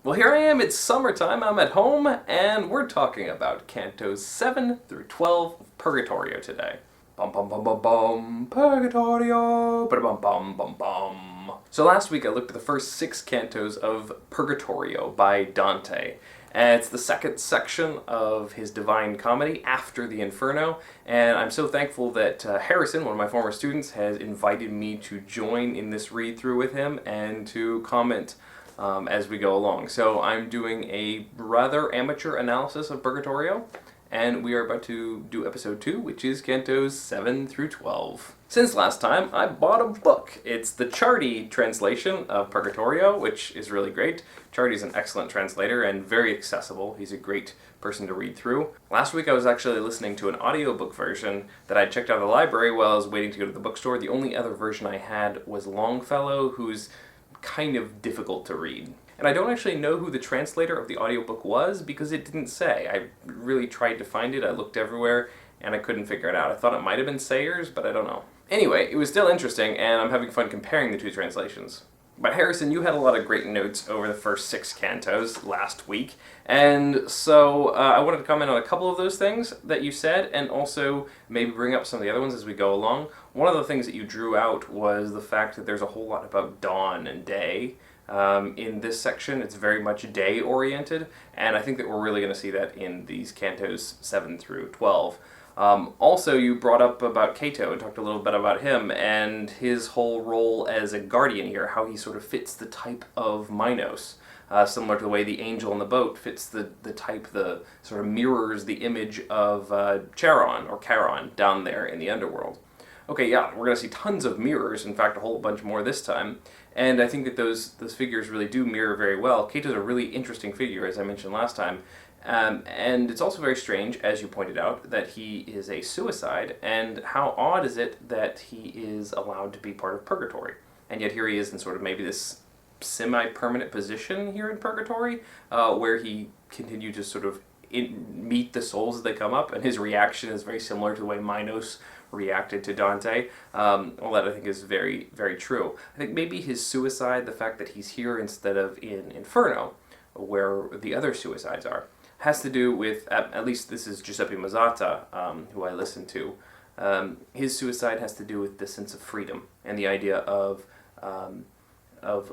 Well, here I am, it's summertime, I'm at home, and we're talking about Cantos 7 through 12 of Purgatorio today. Bum bum bum bum bum, Purgatorio, ba bum bum bum bum. So last week I looked at the first 6 cantos of Purgatorio by Dante. And it's the second section of his Divine Comedy after the Inferno, and I'm so thankful that Harrison, one of my former students, has invited me to join in this read-through with him and to comment as we go along. So I'm doing a rather amateur analysis of Purgatorio, and we are about to do episode 2, which is Cantos 7 through 12. Since last time, I bought a book. It's the Chardy translation of Purgatorio, which is really great. Chardy's an excellent translator and very accessible. He's a great person to read through. Last week I was actually listening to an audiobook version that I checked out of the library while I was waiting to go to the bookstore. The only other version I had was Longfellow, who's kind of difficult to read. And I don't actually know who the translator of the audiobook was because it didn't say. I really tried to find it, I looked everywhere, and I couldn't figure it out. I thought it might have been Sayers, but I don't know. Anyway, it was still interesting, and I'm having fun comparing the two translations. But Harrison, you had a lot of great notes over the first 6 cantos last week, and so I wanted to comment on a couple of those things that you said, and also maybe bring up some of the other ones as we go along. One of the things that you drew out was the fact that there's a whole lot about dawn and day. In this section, it's very much day-oriented, and I think that we're really going to see that in these cantos 7 through 12. Also, you brought up about Cato and talked a little bit about him and his whole role as a guardian here, how he sort of fits the type of Minos, similar to the way the angel in the boat fits the type, the sort of mirrors the image of Charon or Charon down there in the underworld. Okay, yeah, we're going to see tons of mirrors, in fact a whole bunch more this time, and I think that those figures really do mirror very well. Cato's a really interesting figure, as I mentioned last time, and it's also very strange, as you pointed out, that he is a suicide, and how odd is it that he is allowed to be part of Purgatory, and yet here he is in sort of maybe this semi-permanent position here in Purgatory, where he continued to sort of meet the souls as they come up, and his reaction is very similar to the way Minos reacted to Dante. All that I think is very, very true. I think maybe his suicide, the fact that he's here instead of in Inferno, where the other suicides are, has to do with, at least this is Giuseppe Mazzata, who I listened to, his suicide has to do with the sense of freedom and the idea of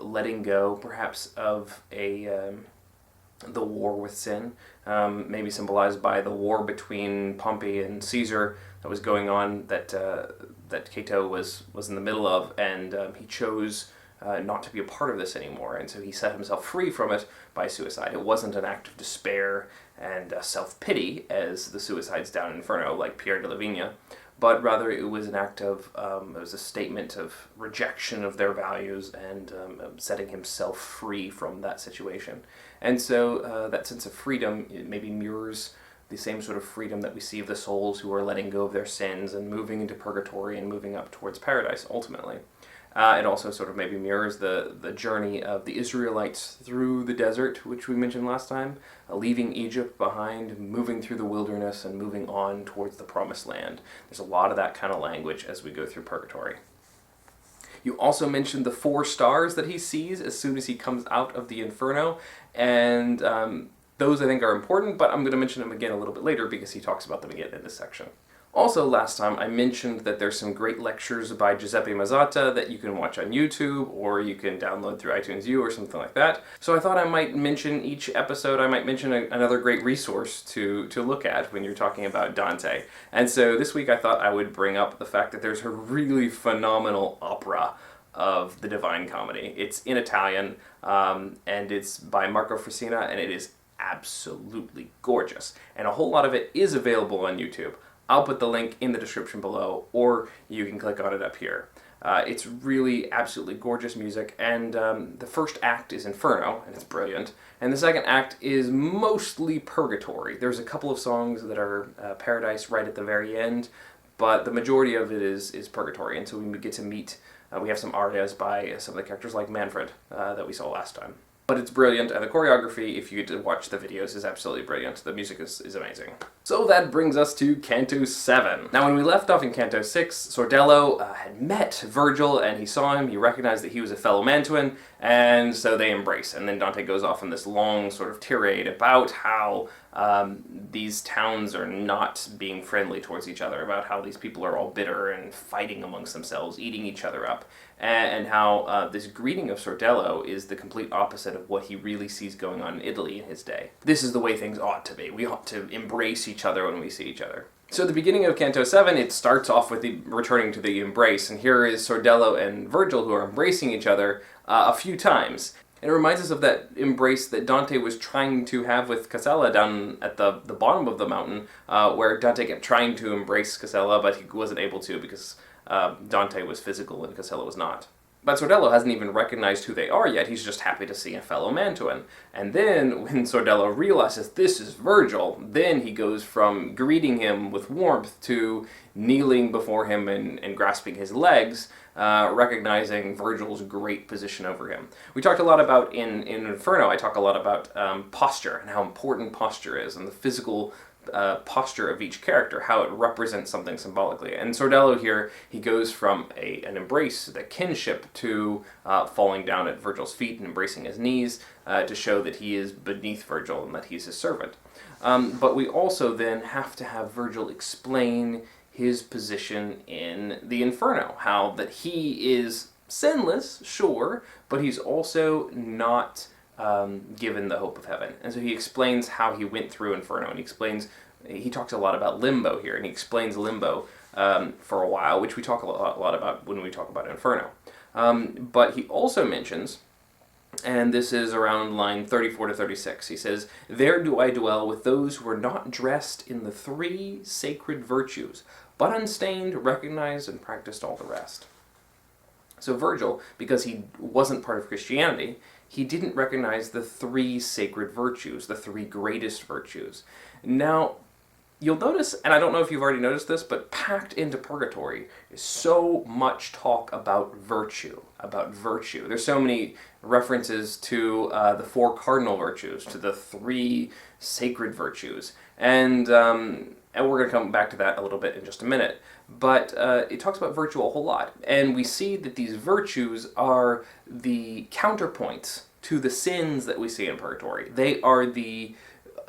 letting go, perhaps, of the war with sin, maybe symbolized by the war between Pompey and Caesar that was going on, that Cato was in the middle of, and he chose not to be a part of this anymore, and so he set himself free from it by suicide. It wasn't an act of despair and self-pity as the suicides down in Inferno, like Pierre de la Vigne, but rather it was an act of, it was a statement of rejection of their values and setting himself free from that situation. And so that sense of freedom, it maybe mirrors the same sort of freedom that we see of the souls who are letting go of their sins and moving into purgatory and moving up towards paradise, ultimately. It also sort of maybe mirrors the journey of the Israelites through the desert, which we mentioned last time, leaving Egypt behind, moving through the wilderness, and moving on towards the Promised Land. There's a lot of that kind of language as we go through Purgatory. You also mentioned the 4 stars that he sees as soon as he comes out of the Inferno, and those I think are important, but I'm going to mention them again a little bit later because he talks about them again in this section. Also, last time I mentioned that there's some great lectures by Giuseppe Mazzata that you can watch on YouTube, or you can download through iTunes U or something like that. So I thought I might mention each episode, I might mention another great resource to look at when you're talking about Dante. And so this week I thought I would bring up the fact that there's a really phenomenal opera of the Divine Comedy. It's in Italian, and it's by Marco Frisina, and it is absolutely gorgeous. And a whole lot of it is available on YouTube. I'll put the link in the description below, or you can click on it up here. It's really absolutely gorgeous music, and the first act is Inferno, and it's brilliant, and the second act is mostly Purgatory. There's a couple of songs that are Paradise right at the very end, but the majority of it is Purgatory, and so we get to meet, we have some arias by some of the characters like Manfred that we saw last time. But it's brilliant, and the choreography, if you get to watch the videos, is absolutely brilliant. The music is amazing. So that brings us to Canto VII. Now, when we left off in Canto VI, Sordello had met Virgil, and he saw him, he recognized that he was a fellow Mantuan, and so they embrace. And then Dante goes off on this long sort of tirade about how these towns are not being friendly towards each other, about how these people are all bitter and fighting amongst themselves, eating each other up, and how this greeting of Sordello is the complete opposite of what he really sees going on in Italy in his day. This is the way things ought to be. We ought to embrace each other when we see each other. So at the beginning of Canto VII, it starts off with the returning to the embrace, and here is Sordello and Virgil who are embracing each other a few times. And it reminds us of that embrace that Dante was trying to have with Casella down at the bottom of the mountain, where Dante kept trying to embrace Casella, but he wasn't able to because Dante was physical and Casella was not. But Sordello hasn't even recognized who they are yet. He's just happy to see a fellow Mantuan. And then, when Sordello realizes this is Virgil, then he goes from greeting him with warmth to kneeling before him and grasping his legs, recognizing Virgil's great position over him. We talked a lot about, in Inferno, I talk a lot about posture and how important posture is, and the physical posture of each character, how it represents something symbolically. And Sordello here, he goes from an embrace, the kinship, to falling down at Virgil's feet and embracing his knees to show that he is beneath Virgil and that he's his servant. But we also then have to have Virgil explain his position in the Inferno, how that he is sinless, sure, but he's also not given the hope of heaven. And so he explains how he went through Inferno, and he talks a lot about limbo here, and he explains limbo for a while, which we talk a lot about when we talk about Inferno. But he also mentions, and this is around line 34 to 36, he says, "There do I dwell with those who are not dressed in the three sacred virtues, but unstained, recognized, and practiced all the rest." So Virgil, because he wasn't part of Christianity, he didn't recognize the three sacred virtues, the three greatest virtues. Now, you'll notice, and I don't know if you've already noticed this, but packed into Purgatory is so much talk about virtue, There's so many references to the four cardinal virtues, to the three sacred virtues, and we're going to come back to that a little bit in just a minute. But it talks about virtue a whole lot, and we see that these virtues are the counterpoints to the sins that we see in Purgatory. They are the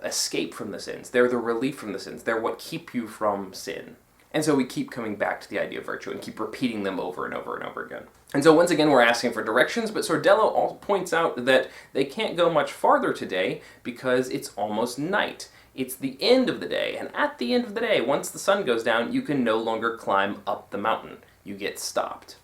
escape from the sins. They're the relief from the sins. They're what keep you from sin. And so we keep coming back to the idea of virtue and keep repeating them over and over and over again. And so once again, we're asking for directions, but Sordello also points out that they can't go much farther today because it's almost night. It's the end of the day, and at the end of the day, once the sun goes down, you can no longer climb up the mountain. You get stopped.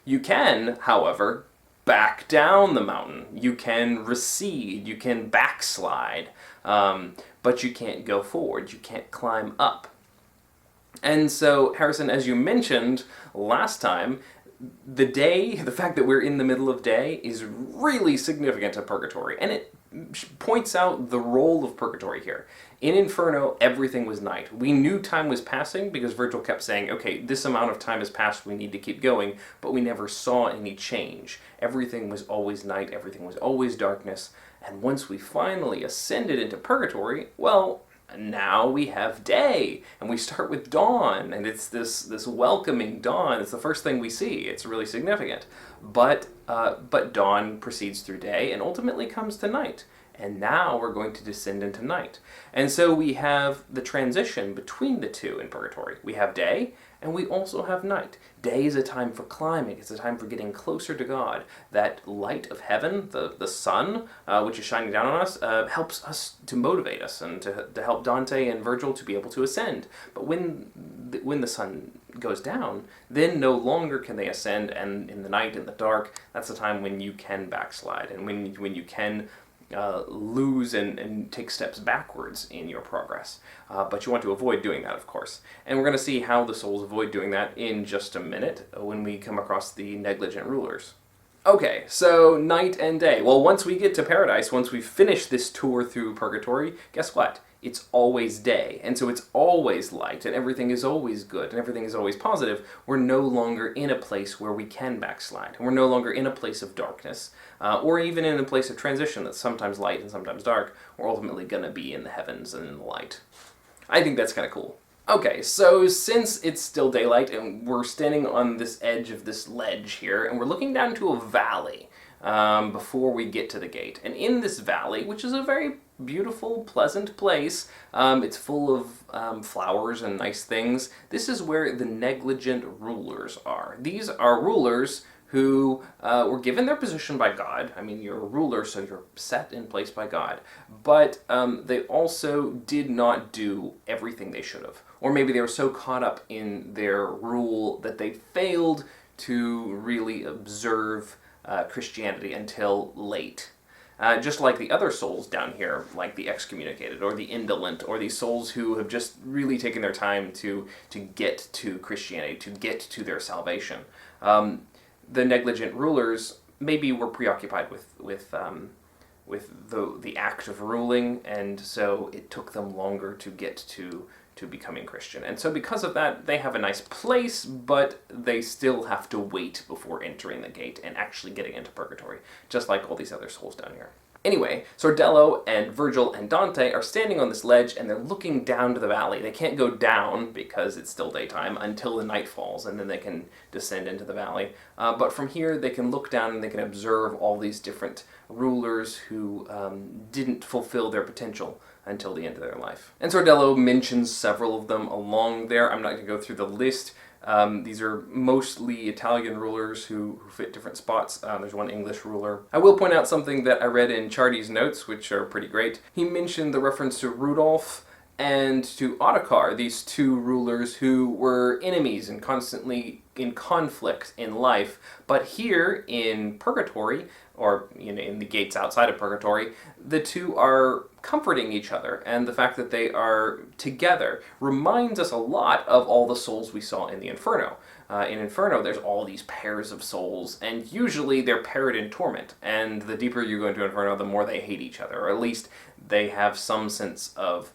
You can, however, back down the mountain. You can recede, you can backslide, but you can't go forward. You can't climb up. And so, Harrison, as you mentioned last time, the fact that we're in the middle of day is really significant to Purgatory, and it points out the role of Purgatory here. In Inferno, everything was night. We knew time was passing because Virgil kept saying, okay, this amount of time has passed, we need to keep going, but we never saw any change. Everything was always night, everything was always darkness, and once we finally ascended into Purgatory, well, now we have day, and we start with dawn, and it's this welcoming dawn. It's the first thing we see. It's really significant. But dawn proceeds through day and ultimately comes to night. And now we're going to descend into night. And so we have the transition between the two in Purgatory. We have day, and we also have night. Day is a time for climbing. It's a time for getting closer to God. That light of heaven, the sun, which is shining down on us, helps us to motivate us and to help Dante and Virgil to be able to ascend. But when the sun goes down, then no longer can they ascend, and in the night, in the dark, that's the time when you can backslide, and when you can lose and take steps backwards in your progress. But you want to avoid doing that, of course. And we're going to see how the souls avoid doing that in just a minute when we come across the negligent rulers. Okay, so night and day. Well, once we get to paradise, once we finish this tour through Purgatory, guess what? it's always day, and so it's always light, and everything is always good, and everything is always positive, we're no longer in a place where we can backslide. And we're no longer in a place of darkness, or even in a place of transition that's sometimes light and sometimes dark. We're ultimately going to be in the heavens and in the light. I think that's kind of cool. Okay, so since it's still daylight, and we're standing on this edge of this ledge here, and we're looking down into a valley before we get to the gate. And in this valley, which is a very beautiful, pleasant place, it's full of flowers and nice things, this is where the negligent rulers are. These are rulers who were given their position by God. I mean, you're a ruler, so you're set in place by God. But they also did not do everything they should have. Or maybe they were so caught up in their rule that they failed to really observe Christianity until late. Just like the other souls down here, like the excommunicated, or the indolent, or these souls who have just really taken their time to get to Christianity, to get to their salvation. The negligent rulers maybe were preoccupied with the act of ruling, and so it took them longer to get to becoming Christian. And so because of that, they have a nice place, but they still have to wait before entering the gate and actually getting into purgatory, just like all these other souls down here. Anyway, Sordello and Virgil and Dante are standing on this ledge, and they're looking down to the valley. They can't go down because it's still daytime until the night falls, and then they can descend into the valley. But from here, they can look down and they can observe all these different rulers who didn't fulfill their potential until the end of their life. And Sordello mentions several of them along there. I'm not going to go through the list. These are mostly Italian rulers who fit different spots. There's one English ruler. I will point out something that I read in Chardy's notes, which are pretty great. He mentioned the reference to Rudolph and to Ottokar, these two rulers who were enemies and constantly in conflict in life. But here in Purgatory, or in the gates outside of Purgatory, the two are comforting each other, and the fact that they are together reminds us a lot of all the souls we saw in the Inferno. In Inferno, there's all these pairs of souls, and usually they're paired in torment, and the deeper you go into Inferno, the more they hate each other, or at least they have some sense of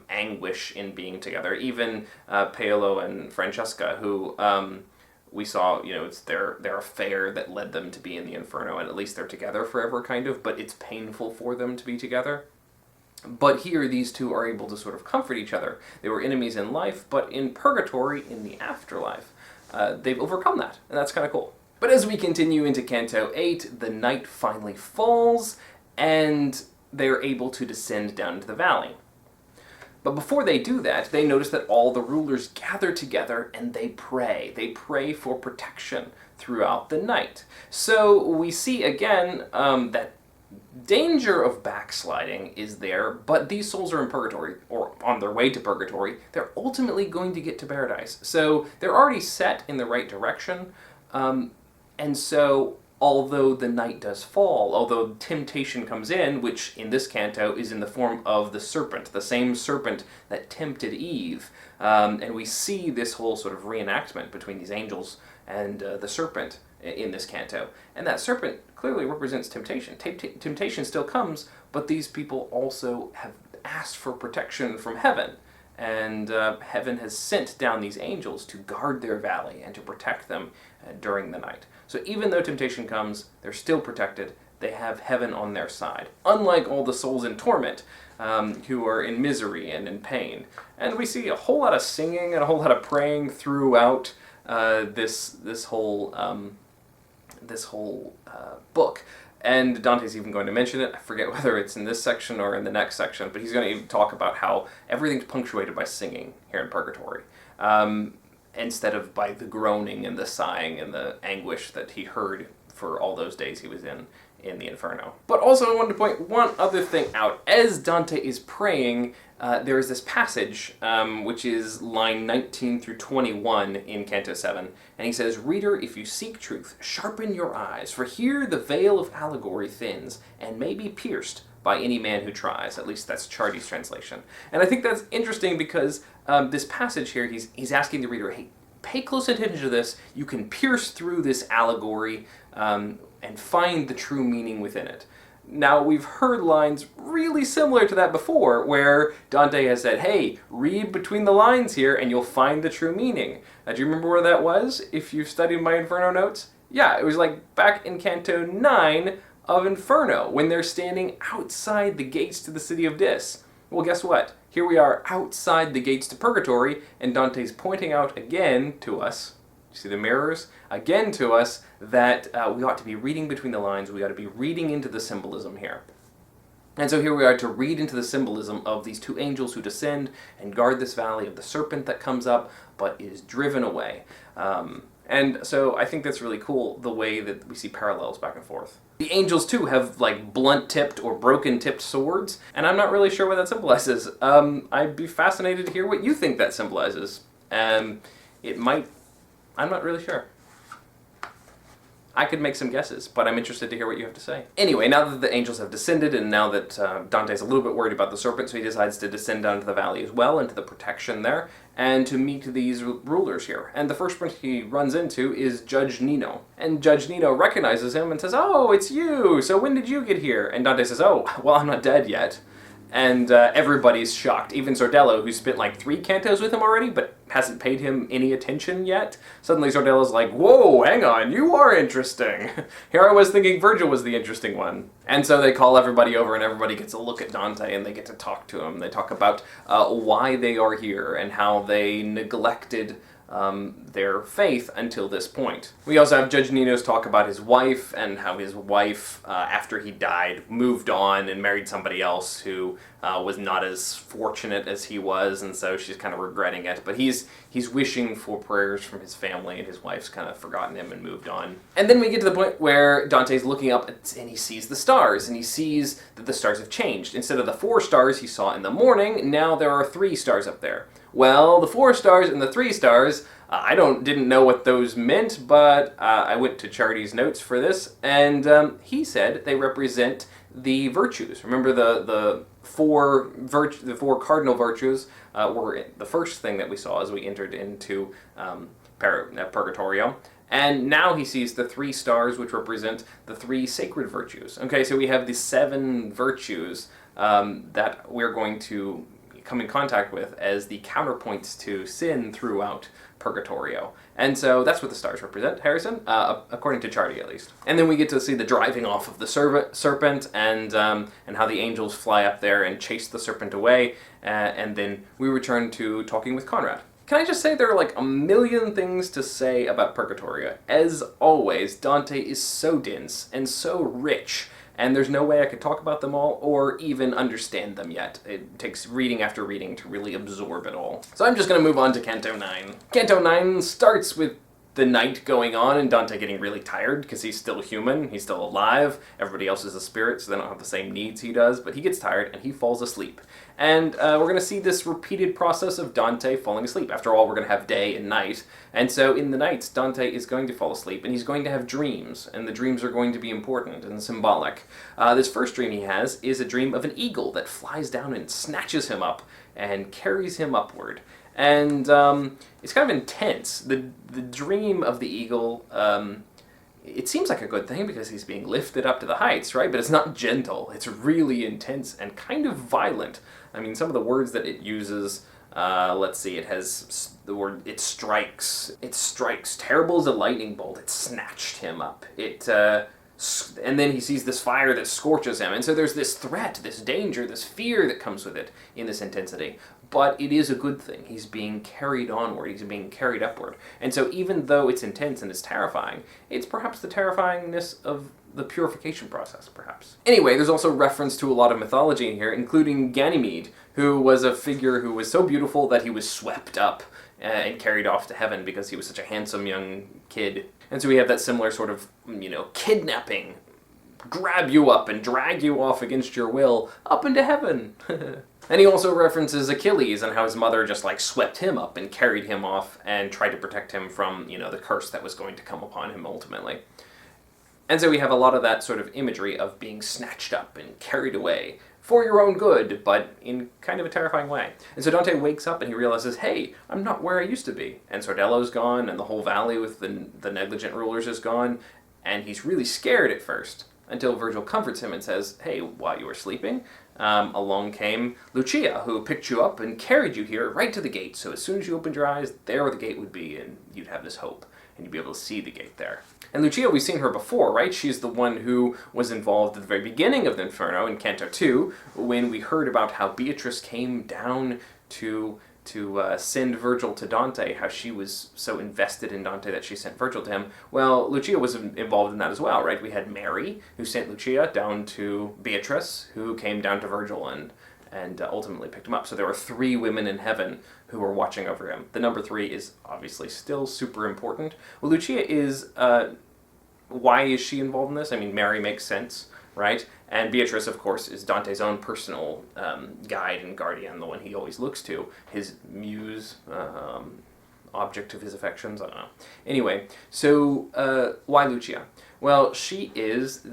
anguish in being together. Even Paolo and Francesca, who we saw, it's their affair that led them to be in the Inferno, and at least they're together forever, kind of, but it's painful for them to be together. But here, these two are able to sort of comfort each other. They were enemies in life, but in Purgatory, in the afterlife, they've overcome that, and that's kind of cool. But as we continue into Canto 8, the night finally falls, and they're able to descend down into the valley. But before they do that, they notice that all the rulers gather together and they pray. They pray for protection throughout the night. So we see again that danger of backsliding is there, but these souls are in purgatory, or on their way to purgatory. They're ultimately going to get to paradise. So they're already set in the right direction, and so although the night does fall, although temptation comes in, which in this canto is in the form of the serpent, the same serpent that tempted Eve, and we see this whole sort of reenactment between these angels and the serpent in this canto. And that serpent clearly represents temptation. Temptation still comes, but these people also have asked for protection from heaven. And heaven has sent down these angels to guard their valley and to protect them during the night. So even though temptation comes, they're still protected. They have heaven on their side. Unlike all the souls in torment, who are in misery and in pain. And we see a whole lot of singing and a whole lot of praying throughout this whole book. And Dante's even going to mention it. I forget whether it's in this section or in the next section, but he's going to even talk about how everything's punctuated by singing here in Purgatory, instead of by the groaning and the sighing and the anguish that he heard for all those days he was in the Inferno. But also I wanted to point one other thing out. As Dante is praying, there is this passage, which is line 19 through 21 in Canto 7, and he says, "Reader, if you seek truth, sharpen your eyes, for here the veil of allegory thins, and may be pierced by any man who tries." At least that's Chardy's translation. And I think that's interesting because this passage here, he's asking the reader, hey, pay close attention to this. You can pierce through this allegory and find the true meaning within it. Now, we've heard lines really similar to that before, where Dante has said, hey, read between the lines here and you'll find the true meaning. Do you remember where that was, if you've studied my Inferno notes? Yeah, it was like back in Canto 9 of Inferno, when they're standing outside the gates to the city of Dis. Well, guess what? Here we are outside the gates to Purgatory, and Dante's pointing out again to us, you see the mirrors? Again to us, that we ought to be reading between the lines, we ought to be reading into the symbolism here. And so here we are to read into the symbolism of these two angels who descend and guard this valley, of the serpent that comes up but is driven away. And so I think that's really cool, the way that we see parallels back and forth. The angels, too, have like blunt-tipped or broken-tipped swords, and I'm not really sure what that symbolizes. I'd be fascinated to hear what you think that symbolizes. It might... I'm not really sure. I could make some guesses, but I'm interested to hear what you have to say. Anyway, now that the angels have descended, and now that Dante's a little bit worried about the serpent, so he decides to descend down to the valley as well, into the protection there, and to meet these rulers here. And the first one he runs into is Judge Nino. And Judge Nino recognizes him and says, oh, it's you! So when did you get here? And Dante says, oh, well, I'm not dead yet. And everybody's shocked. Even Sordello, who's spent like 3 cantos with him already, but hasn't paid him any attention yet. Suddenly Sordello's like, whoa, hang on, you are interesting. Here I was thinking Virgil was the interesting one. And so they call everybody over, and everybody gets a look at Dante, and they get to talk to him. They talk about why they are here, and how they neglected their faith until this point. We also have Judge Nino's talk about his wife, and how his wife, after he died, moved on and married somebody else who was not as fortunate as he was, and so she's kind of regretting it. But he's wishing for prayers from his family, and his wife's kind of forgotten him and moved on. And then we get to the point where Dante's looking up and he sees the stars, and he sees that the stars have changed. Instead of the 4 stars he saw in the morning, now there are 3 stars up there. Well, the 4 stars and the 3 stars, I didn't know what those meant, but I went to Chardy's notes for this, and he said they represent the virtues. Remember the 4 cardinal virtues were the first thing that we saw as we entered into Purgatorio. And now he sees the 3 stars, which represent the 3 sacred virtues. Okay, so we have the 7 virtues that we're going to come in contact with as the counterpoints to sin throughout Purgatorio. And so that's what the stars represent, Harrison, according to Chardy at least. And then we get to see the driving off of the serpent, and how the angels fly up there and chase the serpent away, and then we return to talking with Conrad. Can I just say there are like a million things to say about Purgatorio. As always, Dante is so dense and so rich, and there's no way I could talk about them all or even understand them yet. It takes reading after reading to really absorb it all. So I'm just going to move on to Canto 9. Canto 9 starts with the night going on and Dante getting really tired because he's still human, he's still alive, everybody else is a spirit, so they don't have the same needs he does, but he gets tired and he falls asleep. And we're going to see this repeated process of Dante falling asleep. After all, we're going to have day and night. And so in the nights, Dante is going to fall asleep, and he's going to have dreams, and the dreams are going to be important and symbolic. This first dream he has is a dream of an eagle that flies down and snatches him up and carries him upward. And it's kind of intense. The dream of the eagle, it seems like a good thing because he's being lifted up to the heights, right? But it's not gentle. It's really intense and kind of violent. I mean, some of the words that it uses, let's see, it has the word, it strikes, terrible as a lightning bolt, it snatched him up, and then he sees this fire that scorches him, and so there's this threat, this danger, this fear that comes with it in this intensity. But it is a good thing. He's being carried onward, he's being carried upward. And so even though it's intense and it's terrifying, it's perhaps the terrifyingness of the purification process, perhaps. Anyway, there's also reference to a lot of mythology in here, including Ganymede, who was a figure who was so beautiful that he was swept up and carried off to heaven because he was such a handsome young kid. And so we have that similar sort of, kidnapping, grab you up and drag you off against your will up into heaven. And he also references Achilles and how his mother just swept him up and carried him off and tried to protect him from, the curse that was going to come upon him ultimately. And so we have a lot of that sort of imagery of being snatched up and carried away for your own good, but in kind of a terrifying way. And so Dante wakes up and he realizes, hey, I'm not where I used to be. And Sordello's gone, and the whole valley with the negligent rulers is gone, and he's really scared at first. until Virgil comforts him and says, hey, while you were sleeping, along came Lucia, who picked you up and carried you here right to the gate. So as soon as you opened your eyes, there the gate would be, and you'd have this hope, and you'd be able to see the gate there. And Lucia, we've seen her before, right? She's the one who was involved at the very beginning of the Inferno in Canto II, when we heard about how Beatrice came down to send Virgil to Dante, how she was so invested in Dante that she sent Virgil to him. Well, Lucia was involved in that as well, right? We had Mary, who sent Lucia down to Beatrice, who came down to Virgil and ultimately picked him up. So there were 3 women in heaven who were watching over him. The number 3 is obviously still super important. Well, Lucia is, why is she involved in this? I mean, Mary makes sense, right? And Beatrice, of course, is Dante's own personal guide and guardian, the one he always looks to, his muse, object of his affections, I don't know. Anyway, so why Lucia? Well, she is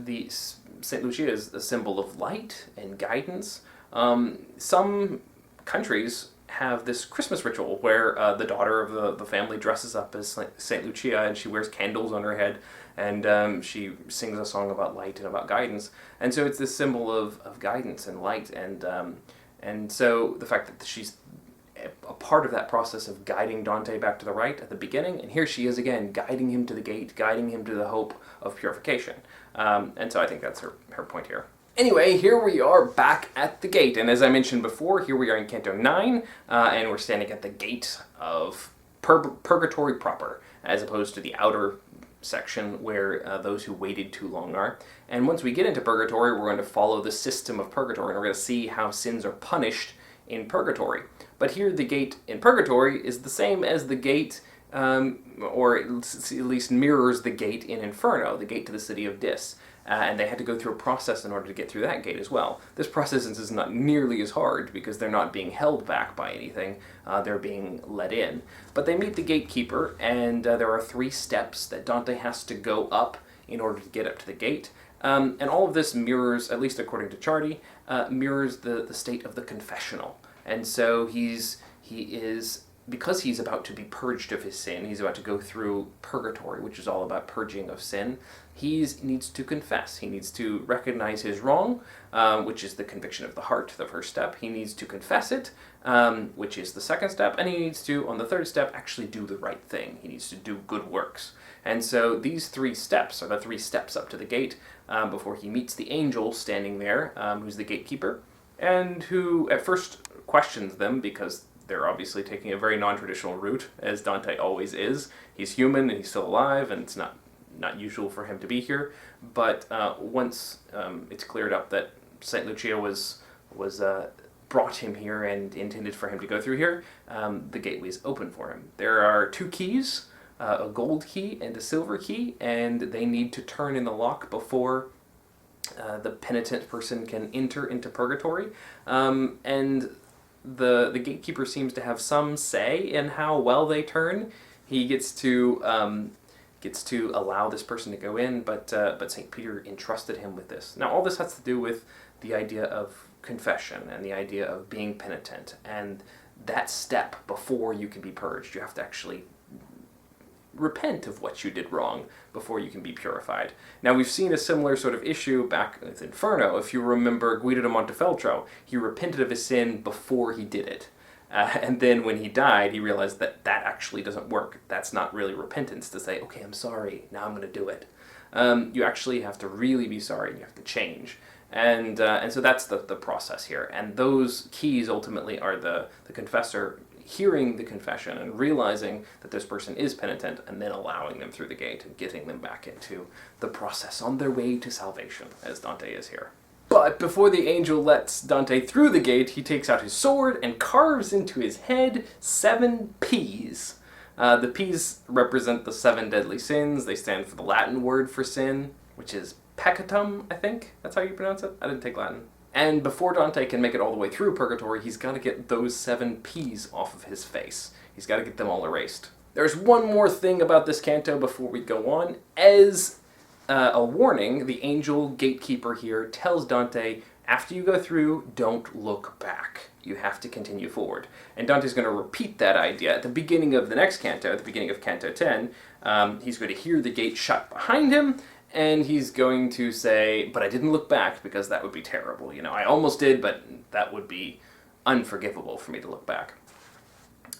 St. Lucia is a symbol of light and guidance. Some countries have this Christmas ritual where the daughter of the family dresses up as St. Lucia, and she wears candles on her head, and she sings a song about light and about guidance. And so it's this symbol of guidance and light, and so the fact that she's a part of that process of guiding Dante back to the right at the beginning, and here she is again, guiding him to the gate, guiding him to the hope of purification. And so I think that's her point here. Anyway, here we are back at the gate, and as I mentioned before, here we are in Canto IX, and we're standing at the gate of Purgatory proper, as opposed to the outer section where those who waited too long are. And once we get into Purgatory, we're going to follow the system of Purgatory, and we're going to see how sins are punished in Purgatory. But here the gate in Purgatory is the same as the gate, or at least mirrors the gate in Inferno, the gate to the city of Dis. And they had to go through a process in order to get through that gate as well. This process is not nearly as hard because they're not being held back by anything, they're being let in. But they meet the gatekeeper, and there are 3 steps that Dante has to go up in order to get up to the gate. And all of this mirrors, at least according to Chardy, mirrors the state of the confessional. And so he is, because he's about to be purged of his sin, he's about to go through Purgatory, which is all about purging of sin, he needs to confess. He needs to recognize his wrong, which is the conviction of the heart, the first step. He needs to confess it, which is the second step. And he needs to, on the third step, actually do the right thing. He needs to do good works. And so these 3 steps are the 3 steps up to the gate before he meets the angel standing there, who's the gatekeeper, and who at first questions them because they're obviously taking a very non-traditional route, as Dante always is. He's human and he's still alive, and it's not usual for him to be here. But once it's cleared up that St. Lucia was brought him here and intended for him to go through here, the gateway is open for him. There are 2 keys, a gold key and a silver key, and they need to turn in the lock before the penitent person can enter into Purgatory. And the gatekeeper seems to have some say in how well they turn. He gets to allow this person to go in, but St. Peter entrusted him with this. Now all this has to do with the idea of confession and the idea of being penitent, and that step before you can be purged. You have to actually repent of what you did wrong before you can be purified. Now we've seen a similar sort of issue back with Inferno. If you remember Guido de Montefeltro, he repented of his sin before he did it. And then when he died, he realized that actually doesn't work. That's not really repentance, to say, okay, I'm sorry, now I'm going to do it. You actually have to really be sorry, and you have to change. And so that's the process here. And those keys ultimately are the confessor hearing the confession and realizing that this person is penitent, and then allowing them through the gate and getting them back into the process on their way to salvation, as Dante is here. But before the angel lets Dante through the gate, he takes out his sword and carves into his head 7 P's. The P's represent the 7 deadly sins. They stand for the Latin word for sin, which is peccatum, I think. That's how you pronounce it? I didn't take Latin. And before Dante can make it all the way through Purgatory, he's got to get those 7 P's off of his face. He's got to get them all erased. There's one more thing about this canto before we go on. As a warning, the angel gatekeeper here tells Dante, after you go through, don't look back. You have to continue forward. And Dante's going to repeat that idea at the beginning of the next canto, at the beginning of Canto X. He's going to hear the gate shut behind him, And he's going to say, but I didn't look back because that would be terrible. I almost did, but that would be unforgivable for me to look back.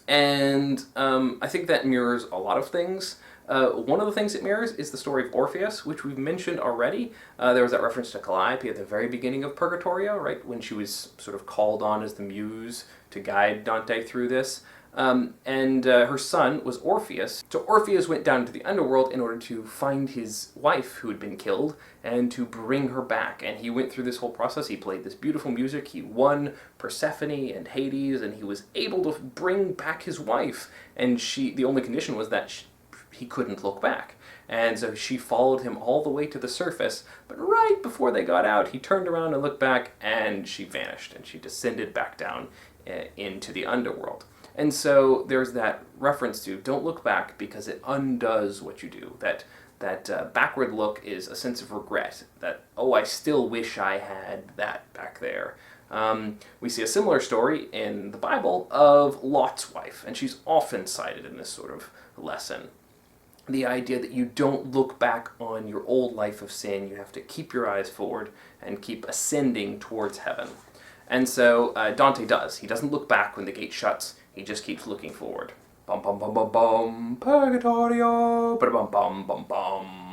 And I think that mirrors a lot of things. One of the things it mirrors is the story of Orpheus, which we've mentioned already. There was that reference to Calliope at the very beginning of Purgatorio, right, when she was sort of called on as the muse to guide Dante through this. And her son was Orpheus. So Orpheus went down to the underworld in order to find his wife who had been killed and to bring her back. And he went through this whole process. He played this beautiful music. He won Persephone and Hades, and he was able to bring back his wife. And the only condition was that he couldn't look back. And so she followed him all the way to the surface, but right before they got out, he turned around and looked back, and she vanished, and she descended back down into the underworld. And so there's that reference to don't look back because it undoes what you do. That backward look is a sense of regret, that, oh, I still wish I had that back there. We see a similar story in the Bible of Lot's wife, and she's often cited in this sort of lesson. The idea that you don't look back on your old life of sin, you have to keep your eyes forward and keep ascending towards heaven. And so Dante does. He doesn't look back when the gate shuts. He just keeps looking forward. Bum bum bum bum bum, Purgatorio, ba bum bum bum bum.